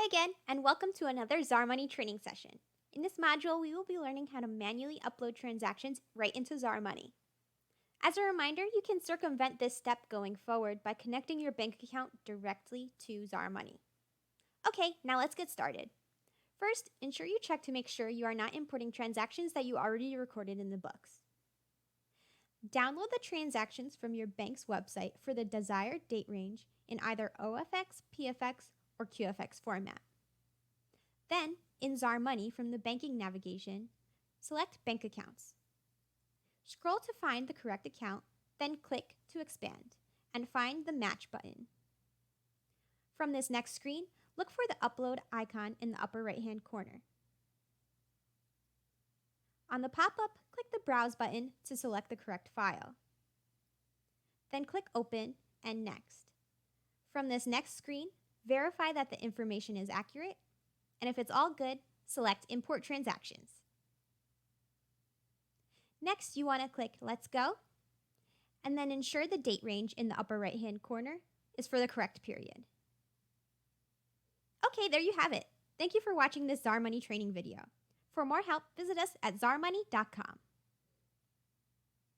Hi again, and welcome to another ZarMoney training session. In this module, we will be learning how to manually upload transactions right into ZarMoney. As a reminder, you can circumvent this step going forward by connecting your bank account directly to ZarMoney. Okay, now let's get started. First, ensure you check to make sure you are not importing transactions that you already recorded in the books. Download the transactions from your bank's website for the desired date range in either OFX, PFX, or QFX format. Then, in ZarMoney from the banking navigation, select Bank Accounts. Scroll to find the correct account, then click to expand, and find the Match button. From this next screen, look for the Upload icon in the upper right-hand corner. On the pop-up, click the Browse button to select the correct file. Then click Open and Next. From this next screen, verify that the information is accurate, and if it's all good, select Import Transactions. Next, you want to click Let's Go, and then ensure the date range in the upper right-hand corner is for the correct period. Okay, there you have it. Thank you for watching this ZarMoney training video. For more help, visit us at ZarMoney.com.